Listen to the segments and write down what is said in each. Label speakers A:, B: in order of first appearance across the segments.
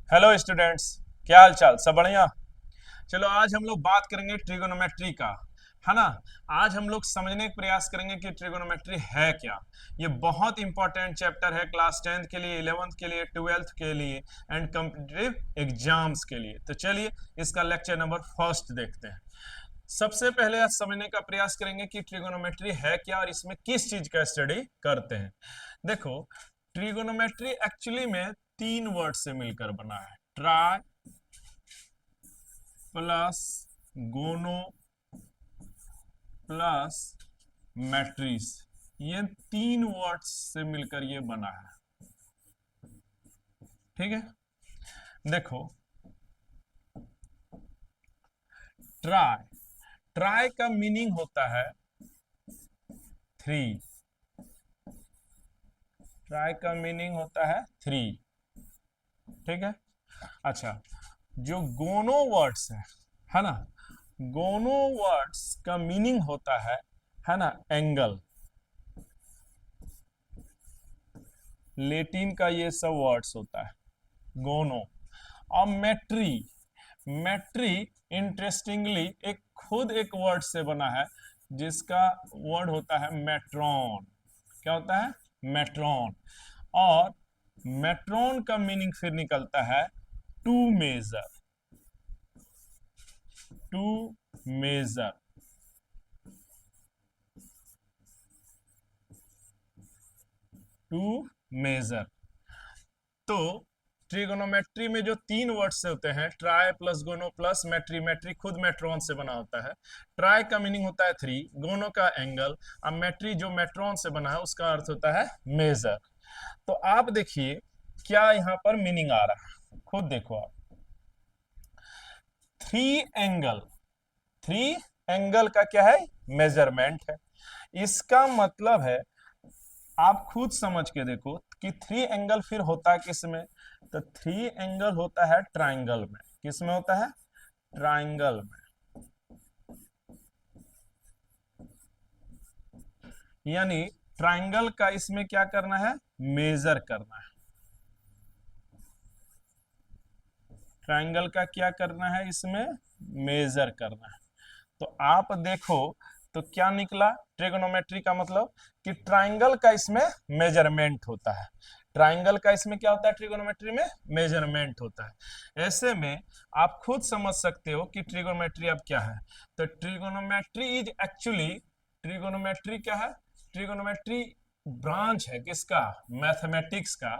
A: Hello students. क्या हाल चाल, सब बढ़िया। चलो आज हम लोग बात करेंगे ट्रिगोनोमेट्री का, है ना। आज हम लोग समझने का प्रयास करेंगे कि ट्रिगोनोमेट्री है क्या। ये बहुत इंपॉर्टेंट चैप्टर है क्लास 10th के लिए, 11th के लिए, 12th के लिए एंड कॉम्पिटिटिव एग्जाम्स के लिए। तो चलिए इसका लेक्चर नंबर फर्स्ट देखते हैं। सबसे पहले आज समझने का प्रयास करेंगे कि ट्रिगोनोमेट्री है क्या और इसमें किस चीज का स्टडी करते हैं। देखो, ट्रिगोनोमेट्री एक्चुअली में तीन वर्ड से मिलकर बना है। Try plus gono plus matrix, ये तीन वर्ड्स से मिलकर ये बना है। ठीक है, देखो, ट्राई ट्राई का मीनिंग होता है थ्री। ट्राई का मीनिंग होता है थ्री। ठीक है, अच्छा, जो गोनो वर्ड्स है ना, गोनो वर्ड्स का मीनिंग होता है ना, एंगल। लेटिन का ये सब वर्ड्स होता है गोनो। और मैट्री, मैट्री इंटरेस्टिंगली एक खुद एक वर्ड से बना है जिसका वर्ड होता है मेट्रॉन। क्या होता है? मेट्रॉन। और मेट्रॉन का मीनिंग फिर निकलता है to measure. To measure, to measure. तो ट्रिगोनोमेट्री में जो तीन वर्ड्स होते हैं, tri plus gono plus metry, metry खुद मेट्रॉन से बना होता है। ट्राई का मीनिंग होता है थ्री, गोनो का एंगल, और मैट्री जो मेट्रॉन से बना है उसका अर्थ होता है मेजर। तो आप देखिए क्या यहाँ पर मीनिंग आ रहा है, खुद देखो आप। थ्री एंगल, थ्री एंगल का क्या है? मेजरमेंट है। इसका मतलब है, आप खुद समझ के देखो कि थ्री एंगल फिर होता है किस में। तो थ्री एंगल होता है ट्राइंगल में। किस में होता है? ट्राइंगल में। यानी ट्राइंगल का इसमें क्या करना है? मेजर करना है। ट्राइंगल का क्या करना है इसमें? मेजर करना है। तो आप देखो तो क्या निकला ट्रिगोनोमेट्री का मतलब, कि ट्राइंगल का इसमें मेजरमेंट होता है। ट्राइंगल का इसमें क्या होता है? ट्रिगोनोमेट्री में मेजरमेंट होता है। ऐसे में आप खुद समझ सकते हो कि ट्रिगोनोमेट्री अब क्या है। तो ट्रिगोनोमेट्री इज एक्चुअली, ट्रिगोनोमेट्री क्या है? ट्रिगोनोमेट्री ब्रांच है किसका? मैथमेटिक्स का,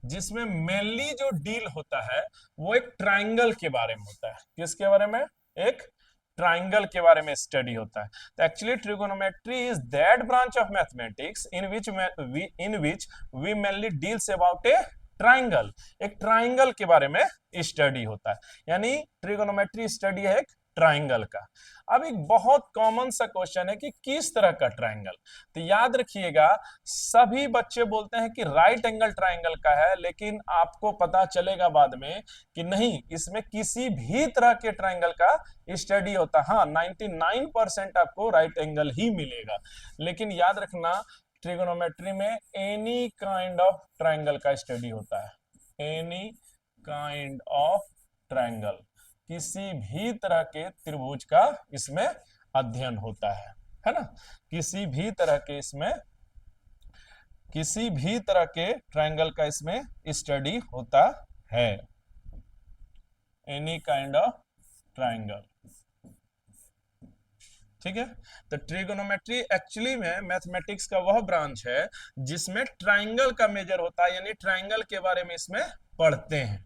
A: जिसमें मेनली जो डील होता है वो एक ट्राइंगल के बारे में होता है। किसके बारे में? एक ट्राइंगल के बारे में स्टडी होता है। तो actually trigonometry is that branch of mathematics in which we mainly deals about a triangle. एक ट्राइंगल के बारे में स्टडी होता है, यानी ट्रिगोनोमेट्री स्टडी है एक ट्राइंगल का। अब एक बहुत कॉमन सा क्वेश्चन है कि किस तरह का ट्राइंगल। तो याद रखिएगा, सभी बच्चे बोलते हैं कि राइट एंगल ट्राइंगल का है, लेकिन आपको पता चलेगा बाद में कि नहीं, इसमें किसी भी तरह के ट्राइंगल का स्टडी होता है। हाँ, 99% आपको राइट एंगल ही मिलेगा, लेकिन याद रखना ट्रिगोनोमेट्री में एनी काइंड ऑफ ट्राइंगल का स्टडी होता है। एनी काइंड ऑफ ट्राइंगल, किसी भी तरह के त्रिभुज का इसमें अध्ययन होता है ना। किसी भी तरह के इसमें, किसी भी तरह के ट्राइंगल का इसमें स्टडी होता है। Any kind of triangle. ठीक है, तो ट्रिगोनोमेट्री एक्चुअली में मैथमेटिक्स का वह ब्रांच है जिसमें ट्राइंगल का मेजर होता है, यानी ट्राइंगल के बारे में इसमें पढ़ते हैं।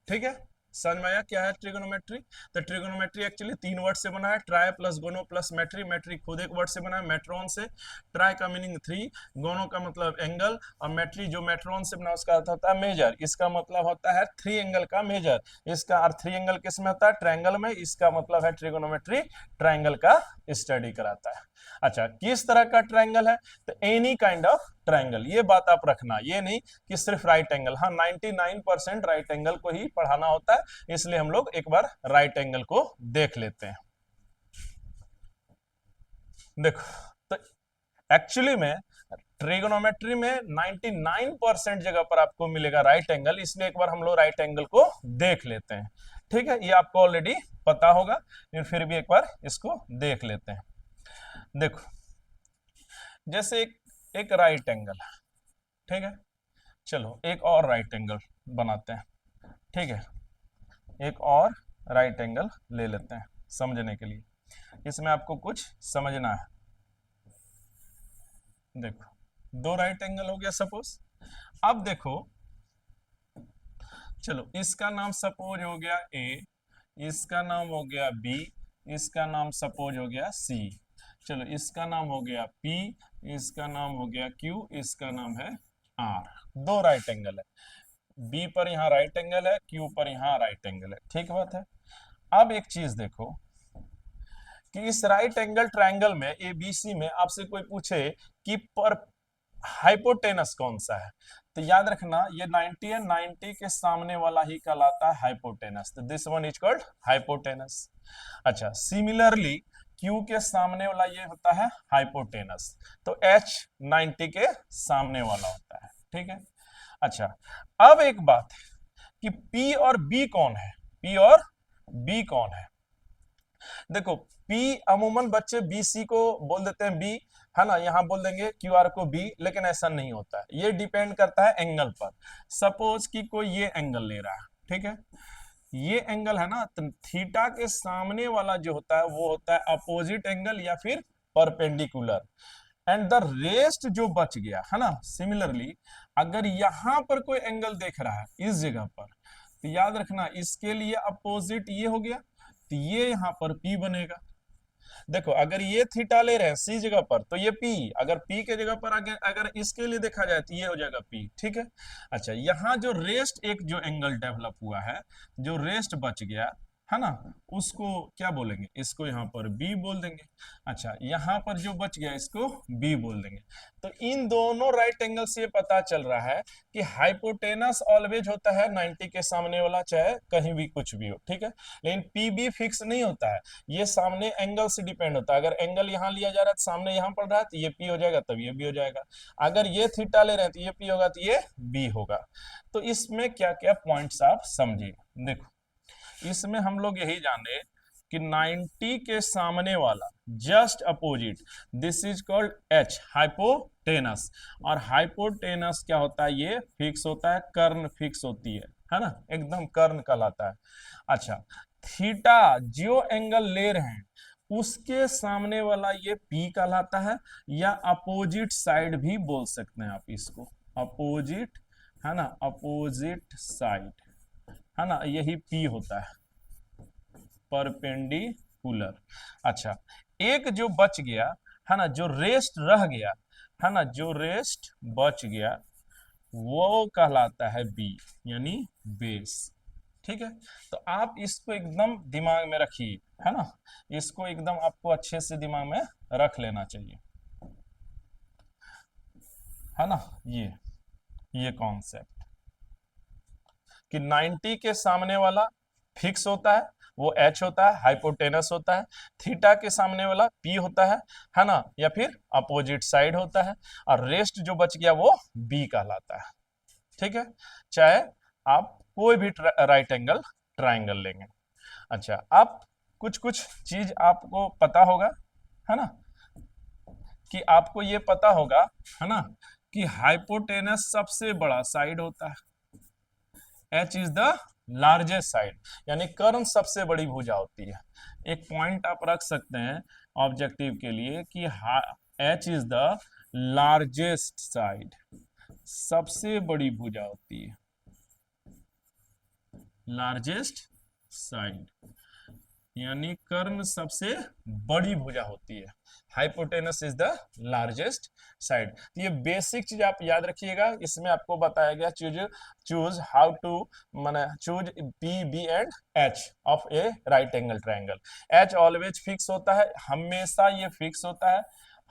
A: ठीक है, समझ में आया क्या है ट्रिगोनोमेट्री। तो ट्रिगोनोमेट्री एक्चुअली तीन वर्ड से बना है, try plus gono plus metry, metry खुद एक वर्ड से बना है मेट्रॉन से। ट्राई का मीनिंग थ्री, गोनो का मतलब एंगल, और मैट्री जो मेट्रॉन से बना उसका अर्थ होता है मेजर। इसका मतलब होता है थ्री एंगल का मेजर। इसका अर्थ थ्री एंगल किस में होता है? ट्रायंगल में। इसका मतलब है ट्रिगोनोमेट्री ट्रायंगल का स्टडी कराता है। अच्छा, किस तरह का ट्रायंगल है? तो एनी काइंड ऑफ ट्रायंगल, ये बात आप रखना, ये नहीं कि सिर्फ राइट एंगल। हाँ, 99% राइट एंगल को ही पढ़ाना होता है, इसलिए हम लोग एक बार राइट एंगल को देख लेते हैं। देखो, तो एक्चुअली में ट्रिगोनोमेट्री में 99% जगह पर आपको मिलेगा राइट एंगल, इसलिए एक बार हम लोग राइट एंगल को देख लेते हैं। ठीक है, ये आपको ऑलरेडी पता होगा, लेकिन फिर भी एक बार इसको देख लेते हैं। देखो, जैसे एक राइट एंगल है, ठीक है, चलो एक और राइट एंगल बनाते हैं। ठीक है, एक और राइट एंगल ले लेते हैं समझने के लिए, इसमें आपको कुछ समझना है। देखो, दो राइट एंगल हो गया सपोज। अब देखो, चलो इसका नाम सपोज हो गया ए, इसका नाम हो गया बी, इसका नाम सपोज हो गया सी। चलो इसका नाम हो गया पी, इसका नाम हो गया क्यू, इसका नाम है आर। दो राइट एंगल है, बी पर यहाँ राइट एंगल है, क्यू पर यहाँ राइट एंगल है। ठीक बात है। अब एक चीज देखो कि इस राइट एंगल ट्रायंगल में एबीसी में आपसे कोई पूछे कि पर हाइपोटेनस कौन सा है, तो याद रखना ये 90 है, 90 के सामने वाला ही कहलाता है हाइपोटेनस, तो this one is called hypotenuse. अच्छा, सिमिलरली Q के सामने वाला ये होता है हाइपोटेनस, तो H 90 के सामने वाला होता है। ठीक है। अच्छा, अब एक बात है कि P और B कौन है, P और B कौन है। देखो, P अमूमन बच्चे BC को बोल देते हैं B, है ना, यहां बोल देंगे QR को B, लेकिन ऐसा नहीं होता है, ये डिपेंड करता है एंगल पर। सपोज कि कोई ये एंगल ले रहा है, ठीक है, ये एंगल है ना, तो थीटा के सामने वाला जो होता है वो होता है अपोजिट एंगल या फिर परपेंडिकुलर, एंड द रेस्ट जो बच गया है ना, सिमिलरली अगर यहां पर कोई एंगल देख रहा है इस जगह पर, तो याद रखना इसके लिए अपोजिट ये हो गया, तो ये यहां पर P बनेगा। देखो, अगर ये थीटा ले रहे हैं सी जगह पर, तो ये P, अगर P के जगह पर अगर इसके लिए देखा जाए तो ये हो जाएगा P। ठीक है। अच्छा, यहाँ जो रेस्ट एक जो एंगल डेवलप हुआ है, जो रेस्ट बच गया है ना, उसको क्या बोलेंगे, इसको यहाँ पर B बोल देंगे। अच्छा, यहाँ पर जो बच गया इसको B बोल देंगे। तो इन दोनों राइट एंगल से ये पता चल रहा है कि हाइपोटेनस ऑलवेज होता है 90 के सामने वाला, चाहे कहीं भी कुछ भी हो। ठीक है, लेकिन PB फिक्स नहीं होता है, ये सामने एंगल से डिपेंड होता है। अगर एंगल यहाँ लिया जा रहा है तो सामने यहाँ पड़ रहा है, तो ये P हो जाएगा, तब ये B हो जाएगा। अगर ये थीटा ले रहे हैं तो ये P होगा, तो ये B होगा। तो इसमें क्या क्या पॉइंट्स आप समझिए। देखो, इसमें हम लोग यही जाने कि 90 के सामने वाला just opposite, this is called H, hypotenuse. और हाइपोटेनस क्या होता है, ये फिक्स होता है, कर्ण फिक्स होती है ना, एकदम कर्ण कहलाता है। अच्छा, थीटा जो एंगल ले रहे हैं उसके सामने वाला ये P कहलाता है, या अपोजिट साइड भी बोल सकते हैं आप इसको, अपोजिट, है ना, अपोजिट साइड, है ना, यही P होता है, परपेंडिकुलर। अच्छा, एक जो बच गया है ना, जो रेस्ट रह गया है ना, जो रेस्ट बच गया वो कहलाता है B, यानी बेस। ठीक है, तो आप इसको एकदम दिमाग में रखिए, है ना, इसको एकदम आपको अच्छे से दिमाग में रख लेना चाहिए, है ना, ये कॉन्सेप्ट कि 90 के सामने वाला फिक्स होता है, वो H होता है, हाइपोटेनस होता है। थीटा के सामने वाला P होता है ना, या फिर अपोजिट साइड होता है। और रेस्ट जो बच गया वो B कहलाता है। ठीक है, चाहे आप कोई भी राइट एंगल ट्राइंगल लेंगे। अच्छा, अब कुछ कुछ चीज आपको पता होगा, है ना, कि आपको ये पता होगा, है ना, कि हाइपोटेनस सबसे बड़ा साइड होता है, H is the largest side, यानी कर्ण सबसे बड़ी भुजा होती है। एक पॉइंट आप रख सकते हैं ऑब्जेक्टिव के लिए कि H is the largest side, सबसे बड़ी भुजा होती है, लार्जेस्ट साइड, यानी कर्ण सबसे बड़ी भुजा होती है। Hypotenuse is the largest side. तो ये बेसिक चीज आप याद रखिएगा, इसमें आपको बताया गया चूज हाउ टू माने choose P, B and H of A right angle triangle. H always fix होता है, हमेशा ये फिक्स होता है,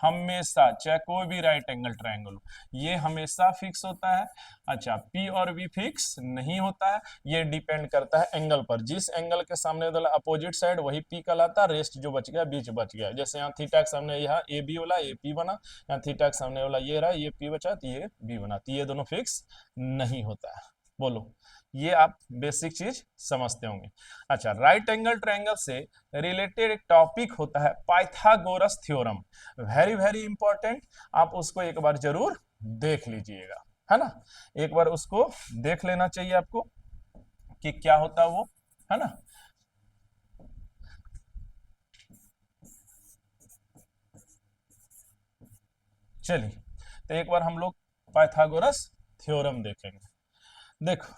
A: हमेशा, चाहे कोई भी राइट एंगल ट्रायंगल हो, ये हमेशा फिक्स होता है। अच्छा, पी और वी फिक्स नहीं होता है, ये डिपेंड करता है एंगल पर। जिस एंगल के सामने वाला अपोजिट साइड वही पी कहलाता है, रेस्ट जो बच गया बीच बच गया। जैसे यहाँ थीटा के सामने यहाँ ए बी वाला ए पी बना, यहाँ थीटा के सामने वाला ये रहा ये पी बचा तो ये बी बना, तो ये दोनों फिक्स नहीं होता है। बोलो, ये आप बेसिक चीज समझते होंगे। अच्छा, राइट एंगल ट्रायंगल से रिलेटेड एक टॉपिक होता है Pythagoras theorem, very very important, आप उसको एक बार जरूर देख लीजिएगा, है ना। एक बार उसको देख लेना चाहिए आपको कि क्या होता है वो, है ना। चलिए, तो एक बार हम लोग पाइथागोरस थ्योरम देखेंगे। देखो,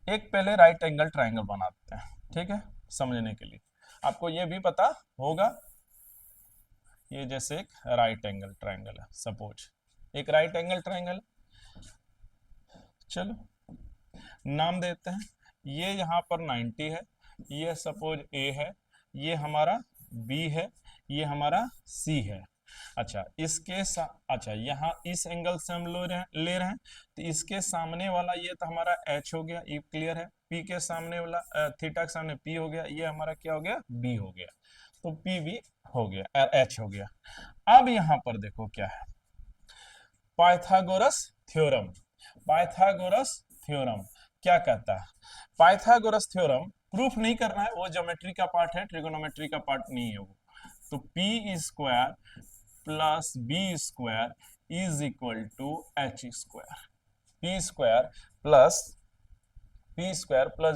A: एक पहले राइट एंगल ट्रायंगल बनाते हैं, ठीक है, समझने के लिए। आपको ये भी पता होगा, ये जैसे एक राइट एंगल ट्रायंगल है, सपोज एक राइट एंगल ट्रायंगल, चलो नाम देते हैं। ये यहाँ पर 90 है, ये सपोज ए है, ये हमारा बी है, ये हमारा सी है। अच्छा, अच्छा यहाँ इस एंगल से हम ले रहे हैं, तो इसके सामने वाला ये तो हमारा एच हो गया, ये क्लियर है। पी के सामने वाला थीटा के सामने पी हो गया, ये हमारा क्या हो गया, बी हो गया, तो पी भी हो गया, एच हो गया। अब यहाँ पर देखो क्या है, पाइथागोरस थ्योरम। पाइथागोरस थ्योरम क्या कहता है, पाइथागोरस थ्योरम प्रूफ नहीं करना है, वो ज्योमेट्री का पार्ट है, ट्रिगोनोमेट्री का पार्ट नहीं है वो। तो P square plus B square is equal to H square, P square plus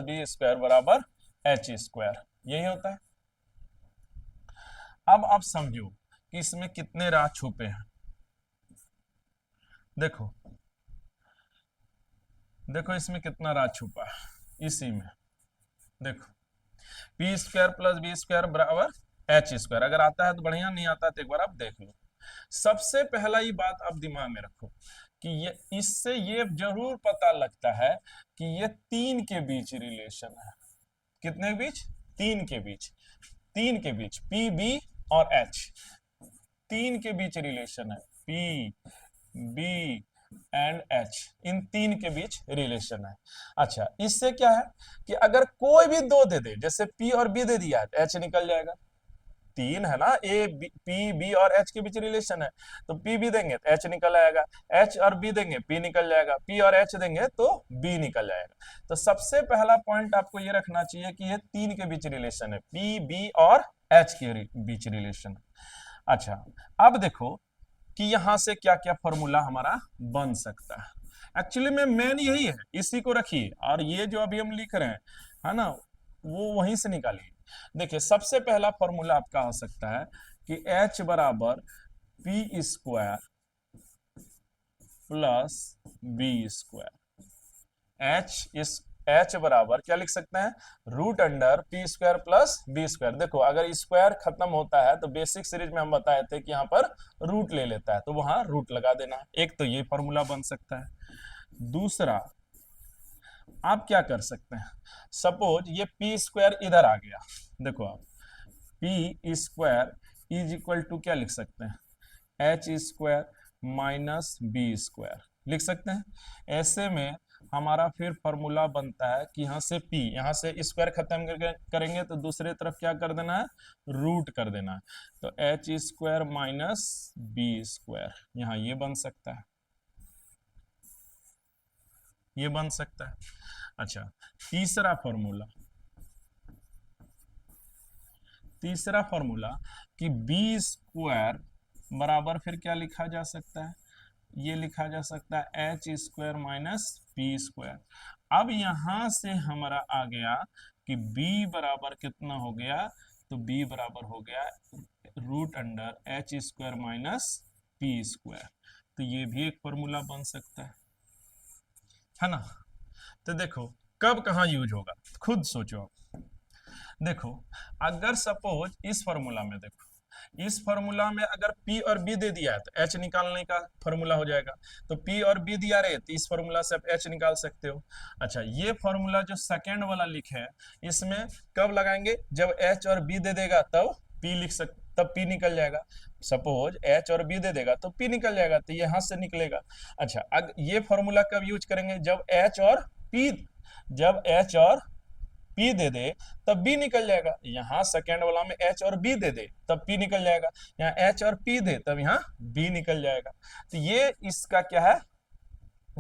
A: B square बराबर एच स्क्वायर, यही होता है। अब आप समझो कि इसमें कितने राह छुपे हैं। देखो देखो इसमें कितना राह छुपा है इसी में। देखो, P square plus B square बराबर एच स्क्वायर, अगर आता है तो बढ़िया, नहीं आता है तो एक बार आप देख लो। सबसे पहला ही बात आप दिमाग में रखो कि ये, इससे ये जरूर पता लगता है कि ये तीन के बीच रिलेशन है। कितने के बीच, तीन के बीच, तीन के बीच, पी बी और एच, तीन के बीच रिलेशन है, पी बी एंड एच, इन तीन के बीच रिलेशन है। अच्छा, इससे क्या है कि अगर कोई भी दो दे दे, जैसे पी और बी दे दिया है, एच निकल जाएगा। तीन है ना, ए पी बी और एच के बीच रिलेशन है, तो पी भी देंगे तो एच निकल आएगा, एच और बी देंगे पी निकल जाएगा, पी और एच देंगे तो बी निकल जाएगा। तो सबसे पहला पॉइंट आपको ये रखना चाहिए कि ये तीन के बीच रिलेशन है, पी बी और एच के बीच रिलेशन। अच्छा, अब देखो कि यहां से क्या क्या फॉर्मूला हमारा बन सकता है। एक्चुअली में मेन यही है, इसी को रखिए, और ये जो अभी हम लिख रहे हैं, है ना, वो वहीं से निकालिए। देखिए, सबसे पहला फॉर्मूला आपका हो सकता है कि H बराबर P square plus B square. H बराबर क्या लिख सकते हैं, root under P square plus B square. देखो, अगर स्क्वायर खत्म होता है तो बेसिक सीरीज में हम बताए थे कि यहाँ पर रूट ले लेता है, तो वहां रूट लगा देना है। एक तो ये फॉर्मूला बन सकता है। दूसरा, आप क्या कर सकते हैं, सपोज ये पी स्क्वायर इधर आ गया, देखो आप P square is equal to क्या लिख सकते हैं, H square minus B square लिख सकते हैं। ऐसे में हमारा फिर फॉर्मूला बनता है कि यहाँ से पी, यहाँ से स्क्वायर खत्म करेंगे तो दूसरे तरफ क्या कर देना है, रूट कर देना है, तो H square minus B square, यहाँ ये बन सकता है, ये बन सकता है। अच्छा, तीसरा फॉर्मूला कि बी स्क्वायर बराबर फिर क्या लिखा जा सकता है, ये लिखा जा सकता है H square minus P square. अब यहां से हमारा आ गया कि b बराबर कितना हो गया, तो b बराबर हो गया root under H square minus P square, तो ये भी एक फॉर्मूला बन सकता है ना। तो देखो कब कहाँ यूज होगा, खुद सोचो आप। देखो, अगर सपोज इस फॉर्मूला में, देखो इस फॉर्मूला में अगर P और B दे दिया है तो H निकालने का फॉर्मूला हो जाएगा, तो P और B दिया रहे तो इस फॉर्मूला से आप H निकाल सकते हो। अच्छा, ये फॉर्मूला जो सेकेंड वाला लिखे है, इसमें कब लगाएंगे, जब H और B दे देगा तब P तब P निकल जाएगा। सपोज H और B दे देगा तो P निकल जाएगा, तो ये हाथ से निकलेगा। अच्छा, अब ये फॉर्मूला कब यूज करेंगे, जब H और P दे दे तब B निकल जाएगा। यहाँ सेकेंड वाला में H और B दे दे तब P निकल जाएगा, यहाँ H और P दे तब यहाँ B निकल जाएगा। तो ये इसका क्या है,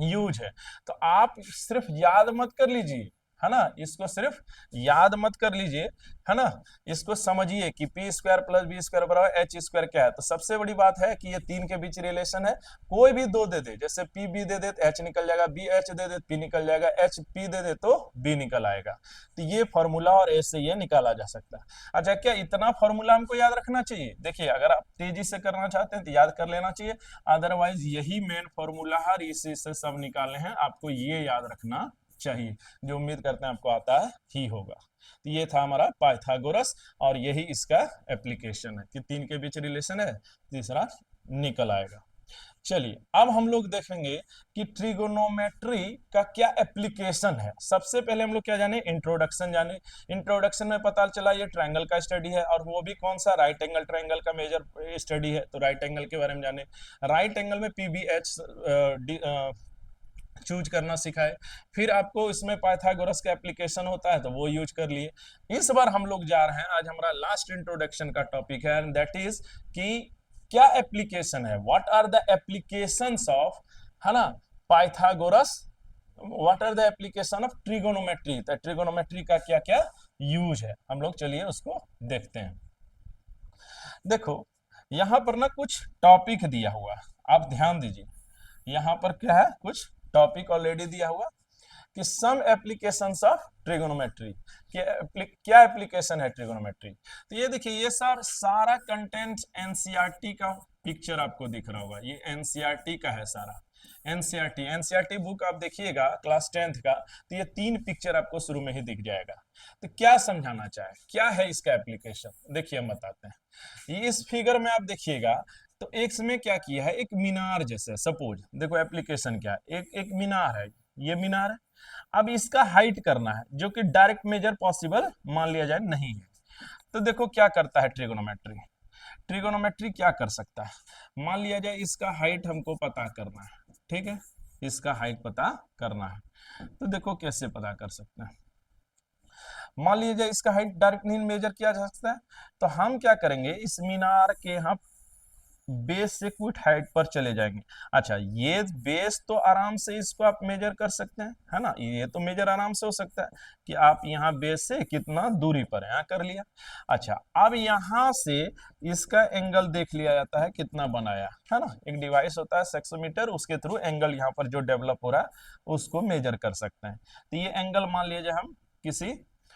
A: यूज है। तो आप सिर्फ याद मत कर लीजिए, है ना, इसको सिर्फ याद मत कर लीजिए, है ना, इसको समझिए कि P square plus B square बराबर एच स्क्वायर क्या है। तो सबसे बड़ी बात है कि ये तीन के बीच रिलेशन है, कोई भी दो दे दे, जैसे पी बी दे दे तो एच निकल जाएगा, बी एच दे दे पी निकल जाएगा, एच पी दे दे तो बी निकल आएगा। तो ये फॉर्मूला और ऐसे ये निकाला जा सकता है। अच्छा, क्या इतना फॉर्मूला हमको याद रखना चाहिए? देखिए, अगर आप तेजी से करना चाहते हैं तो याद कर लेना चाहिए, अदरवाइज यही मेन फॉर्मूला है, इसी से सब निकालने हैं, आपको ये याद रखना चाहिए, जो उम्मीद करते हैं आपको आता है ही होगा। तो ये था हमारा पाइथागोरस, और यही इसका एप्लीकेशन है कि तीन के बीच रिलेशन है, तीसरा निकल आएगा। चलिए, अब हम लोग देखेंगे कि ट्रिगोनोमेट्री का क्या एप्लीकेशन है। सबसे पहले हम लोग क्या जाने, इंट्रोडक्शन जाने। इंट्रोडक्शन में पता चला ये ट्रायंगल का स्टडी है, और वो भी कौन सा, राइट एंगल ट्रायंगल का मेजर स्टडी है। तो राइट एंगल के बारे में जाने, राइट एंगल में पीबीएच चूज करना सिखाए। फिर आपको इसमें पाइथागोरस का एप्लीकेशन होता है तो वो यूज कर लिए। इस बार हम लोग जा रहे हैं, आज हमारा लास्ट इंट्रोडक्शन का टॉपिक है, दैट इज कि क्या एप्लीकेशन है, what are the applications of, है ना, Pythagoras, what are the application of trigonometry. तो ट्रिगोनोमेट्री का क्या क्या यूज है, हम लोग चलिए उसको देखते हैं। देखो, यहां पर ना कुछ टॉपिक दिया हुआ है, आप ध्यान दीजिए, यहां पर क्या है, कुछ टॉपिक ऑलरेडी दिया हुआ कि सम एप्लीकेशंस ऑफ ट्रिगोनोमेट्री, क्या एप्लीकेशन है ट्रिगोनोमेट्री। तो ये देखिए, ये सारा कंटेंट एनसीईआरटी का पिक्चर आपको दिख रहा होगा, ये एनसीईआरटी का है सारा। एनसीईआरटी बुक आप देखिएगा क्लास 10th का, तो ये तीन पिक्चर आपको शुरू में ही दिख जाएगा। तो क्या समझाना चाहे, क्या है इसका एप्लीकेशन, देखिए हम बताते हैं। इस फिगर में आप देखिएगा तो एक में क्या किया है, एक मीनार जैसे, सपोज देखो एप्लीकेशन क्या है, एक मीनार है, ये मीनार है। अब इसका हाइट करना है, जो कि डायरेक्ट मेजर पॉसिबल मान लिया जाए नहीं है। तो देखो क्या करता है ट्रिगोनोमेट्री, ट्रिगोनोमेट्री क्या कर सकता है, मान लिया जाए इसका हाइट हमको पता करना है, ठीक है, इसका हाइट पता करना है। तो देखो कैसे पता कर सकते हैं, मान लीजिए इसका हाइट डायरेक्ट नहीं मेजर किया जा सकता है, तो हम क्या करेंगे, इस मीनार के यहाँ बेस से कुछ हाइट पर चले जाएंगे। अच्छा, ये बेस तो आराम से इसको आप मेजर कर सकते हैं, है ना, ये तो मेजर आराम से हो सकता है कि आप यहाँ बेस से कितना दूरी पर है, यहाँ कर लिया। अच्छा, अब यहाँ से इसका एंगल देख लिया जाता है कितना बनाया है ना, एक डिवाइस होता है सेक्सोमीटर, उसके थ्रू एंगल यहाँ पर जो डेवलप हो रहा है उसको मेजर कर सकते हैं। तो ये एंगल मान लीजिए हम किसी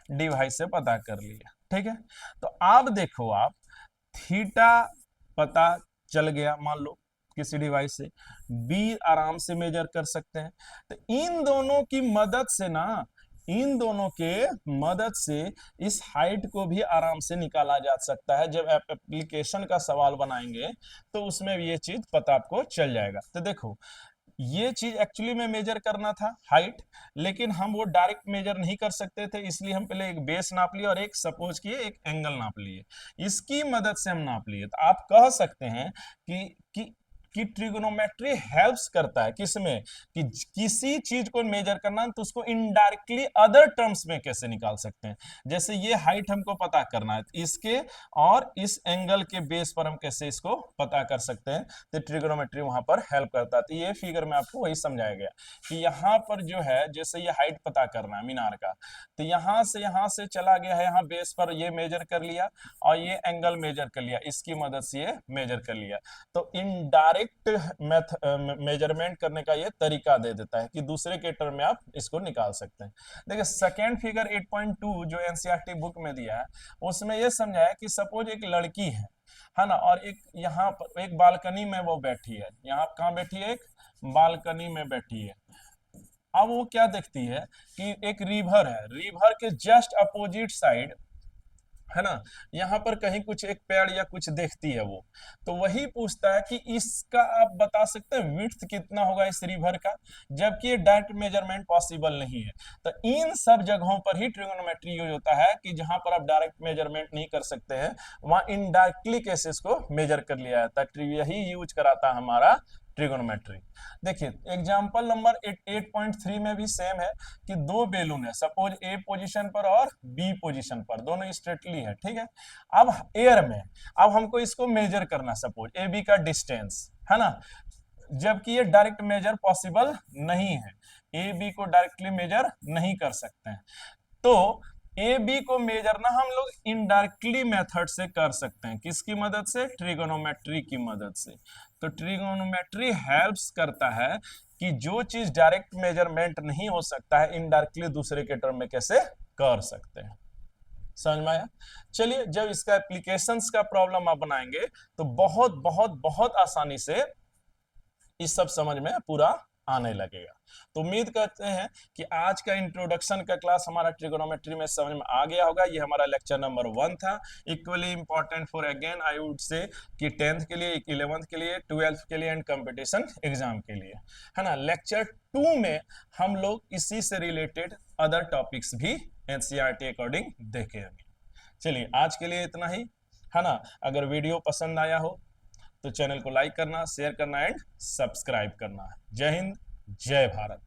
A: डिवाइस से पता कर लिया, ठीक है। तो अब देखो आप, थीटा पता चल गया मान लो किसी डिवाइस से, बी आराम से मेजर कर सकते हैं। तो इन दोनों की मदद से ना, इन दोनों के मदद से इस हाइट को भी आराम से निकाला जा सकता है। जब आप एप्लीकेशन का सवाल बनाएंगे तो उसमें ये चीज पता आपको चल जाएगा। तो देखो, ये चीज एक्चुअली में मेजर करना था हाइट, लेकिन हम वो डायरेक्ट मेजर नहीं कर सकते थे, इसलिए हम पहले एक बेस नाप लिए और एक सपोज किए एक एंगल नाप लिए, इसकी मदद से हम नाप लिए। तो आप कह सकते हैं कि ट्रिगोनोमेट्री हेल्प्स करता है किसमें, कि किसी चीज को मेजर करना तो उसको इनडायरेक्टली अदर टर्म्स में कैसे निकाल सकते हैं। जैसे ये हाइट हमको पता करना है, इसके और इस एंगल के बेस पर हम कैसे इसको पता कर सकते हैं, तो ट्रिगोनोमेट्री वहां पर हेल्प करता है। तो ये फिगर में आपको वही समझाया गया कि यहाँ पर जो है, जैसे ये हाइट पता करना है मीनार का, तो यहाँ से चला गया है, यहाँ बेस पर ये मेजर कर लिया और ये एंगल मेजर कर लिया, इसकी मदद से ये मेजर कर लिया। तो इनडायरेक्ट मेजरमेंट करने का ये तरीका दे देता है कि दूसरे के टर्म में आप इसको निकाल सकते हैं। देखिए सेकेंड फिगर 8.2 जो एनसीईआरटी बुक में दिया है, उसमें ये समझाया कि सपोज एक लड़की है ना, और एक यहाँ पर एक बालकनी में वो बैठी है, यहाँ कहाँ बैठी है, एक बालकनी में बैठी है। अब वो क्या देखती है कि एक रिवर है, रिवर के जस्ट अपोजिट साइड है ना, यहाँ पर कहीं कुछ एक पेड़ या कुछ देखती है वो, तो वही पूछता है कि इसका आप बता सकते हैं विड्थ कितना होगा इस रिवर का, जबकि ये डायरेक्ट मेजरमेंट पॉसिबल नहीं है। तो इन सब जगहों पर ही ट्रिगोनोमेट्री यूज होता है कि जहां पर आप डायरेक्ट मेजरमेंट नहीं कर सकते हैं, वहां इनडायरेक्टली केसेस को मेजर कर लिया जाता है। यही यूज कराता है हमारा ट्रिगोनोमेट्री। देखिए एग्जांपल नंबर 8.3 में भी सेम है कि दो बेलून है, सपोज ए पोजीशन पर और बी पोजीशन पर, दोनों स्ट्रेटली है, ठीक है। अब एयर में अब हमको इसको मेजर करना, सपोज ए बी का डिस्टेंस, है ना, जबकि ये डायरेक्ट मेजर पॉसिबल नहीं है, ए बी को डायरेक्टली मेजर नहीं कर सकते हैं। तो ए बी को मेजर ना हम लोग इनडायरेक्टली मेथड से कर सकते हैं, किसकी मदद से, ट्रिगोनोमेट्री की मदद से। तो ट्रिगोनोमेट्री हेल्प्स करता है कि जो चीज डायरेक्ट मेजरमेंट नहीं हो सकता है, इनडायरेक्टली दूसरे के टर्म में कैसे कर सकते हैं। समझ में आया? चलिए जब इसका एप्लीकेशंस का प्रॉब्लम आप बनाएंगे तो बहुत बहुत बहुत आसानी से इस सब समझ में पूरा आने लगेगा। तो उम्मीद करते हैं कि आज का इंट्रोडक्शन का क्लास हमारा ट्रिगोनोमेट्री में समझ में आ गया होगा। ये हमारा लेक्चर नंबर 1 था, equally important for again I would say कि 10th के लिए, 11th के लिए, 12th के लिए एंड कंपटीशन एग्जाम के लिए, है ना। लेक्चर 2 में हम लोग इसी से रिलेटेड अदर टॉपिक्स भी एनसीईआरटी अकॉर्डिंग देखेंगे। चलिए आज के लिए इतना ही, है ना। अगर वीडियो पसंद आया हो तो चैनल को लाइक करना, शेयर करना एंड सब्सक्राइब करना। जय हिंद, जय भारत।